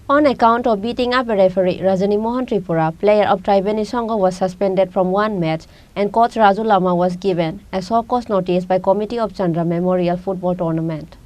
On account of beating up a referee, Rajani Mohan Tripura, player of Tribeni Sangha, was suspended from one match, and Coach Raju Lama was given a show-cause notice by Committee of Chandra Memorial Football Tournament.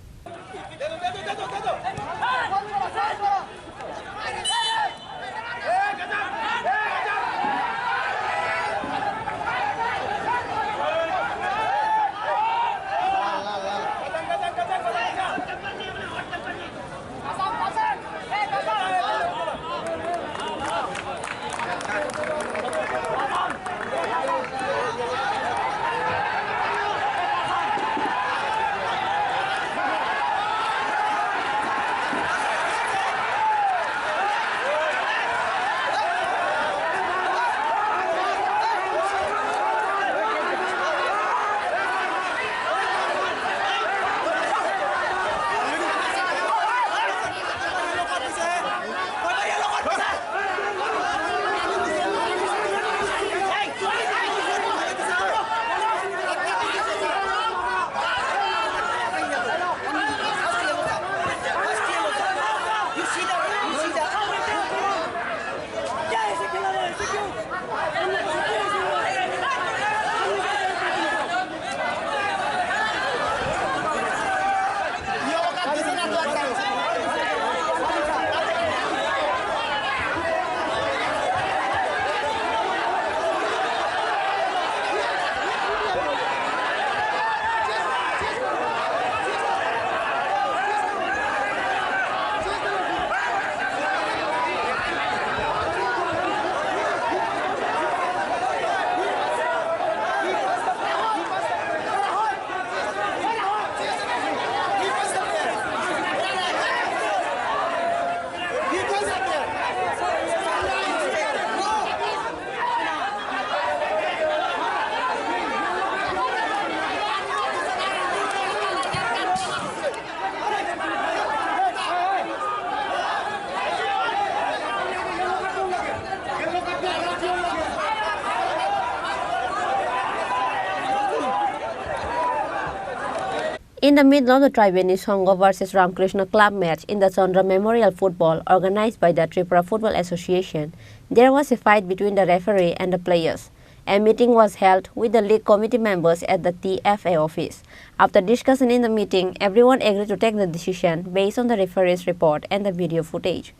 In the middle of the Tribeni Sangha versus Ramakrishna Club match in the Chandra Memorial Football organized by the Tripura Football Association, there was a fight between the referee and the players. A meeting was held with the league committee members at the TFA office. After discussion in the meeting, everyone agreed to take the decision based on the referee's report and the video footage.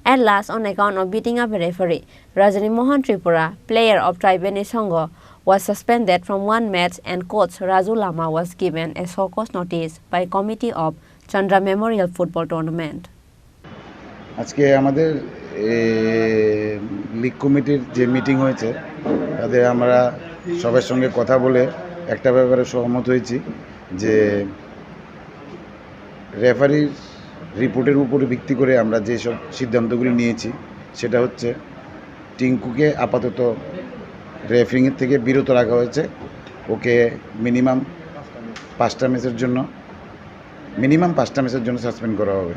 At last, on account of beating up a referee, Rajani Mohan Tripura, player of Tribeni Sangha, was suspended from one match, and Coach Raju Lama was given a show-cause notice by Committee of Chandra Memorial Football Tournament. আজকে আমাদের league কমিটির যে meeting হয়েছে তাতে আমরা সবার সঙ্গে কথা বলে একটা ব্যাপারে সহমত হয়েছি যে রেফারির রিপোর্টের উপরে ভিত্তি করে আমরা যে সব সিদ্ধান্তগুলি নিয়েছি সেটা হচ্ছে টিঙ্কুকে আপাতত রেফারিংয়ের থেকে বিরত রাখা হয়েছে। ওকে মিনিমাম 5টা ম্যাচের জন্য সাসপেন্ড করা হবে।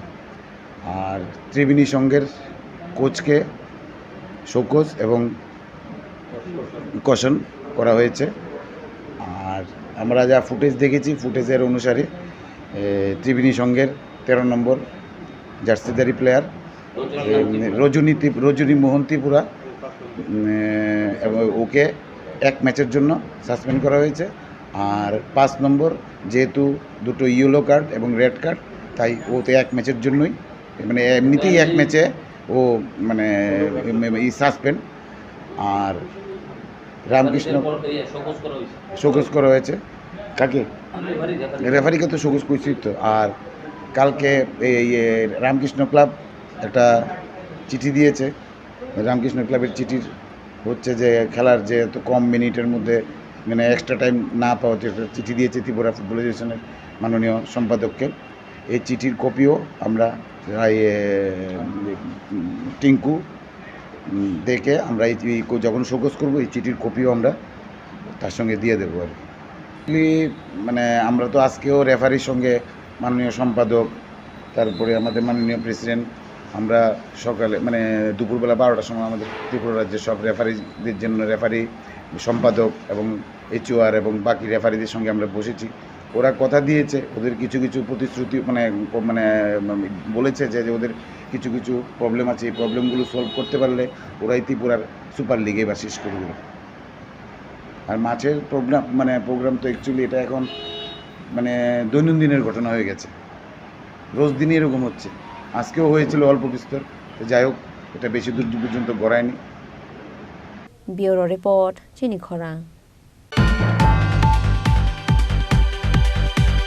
আর ত্রিবেণী সংঘের কোচকে শোকজ এবং কশন করা হয়েছে। আর আমরা যা ফুটেজ দেখেছি, ফুটেজের অনুসারে ত্রিবেণী সংঘের 13 নম্বর জার্সিধারী প্লেয়ার রজনী মোহন ত্রিপুরা এবং ওকে 1 ম্যাচের জন্য সাসপেন্ড করা হয়েছে। আর 5 নম্বর যেহেতু দুটো ইয়েলো কার্ড এবং রেড কার্ড, তাই ওতে 1 ম্যাচের জন্যই, মানে এমনিতেই 1 ম্যাচে ও মানে সাসপেন্ড। আর রামকৃষ্ণ শোকজ করা হয়েছে। কাকে? রেফারিকে তো শোকজ করছি তো। আর কালকে এই রামকৃষ্ণ ক্লাব একটা চিঠি দিয়েছে। রামকৃষ্ণ ক্লাবের চিঠির হচ্ছে যে খেলার যে এত কম মিনিটের মধ্যে মানে এক্সট্রা টাইম না পাওয়া, চিঠি দিয়েছে ত্রিপুরা ফুটবল অ্যাসোসিয়েশনের মাননীয় সম্পাদককে। এই চিঠির কপিও আমরা টিঙ্কু দেখে আমরা যখন শোকজ করবো এই চিঠির কপিও আমরা তার সঙ্গে দিয়ে দেবো। আর মানে আমরা তো আজকেও রেফারির সঙ্গে মাননীয় সম্পাদক, তারপরে আমাদের মাননীয় প্রেসিডেন্ট, আমরা সকালে মানে দুপুরবেলা 12টার সময় আমাদের ত্রিপুরা রাজ্যের সব রেফারিদের জন্য রেফারি সম্পাদক এবং HOR এবং বাকি রেফারিদের সঙ্গে আমরা বসেছি। ওরা কথা দিয়েছে, ওদের কিছু কিছু প্রতিশ্রুতি মানে মানে বলেছে যে ওদের কিছু কিছু প্রবলেম আছে, এই প্রবলেমগুলো সলভ করতে পারলে ওরাই ত্রিপুরার সুপার লিগে এবার শেষ করে দেবে। আর মাঠের প্রোগ্রাম তো অ্যাকচুয়ালি এটা এখন মানে দৈনন্দিনের ঘটনা হয়ে গেছে, রোজ দিনই এরকম হচ্ছে। আজকেও হয়েছিল অল্প বিস্তর, যাই হোক এটা বেশি দূর পর্যন্ত গড়ায়নি। Bureau Report, Chini Khorang.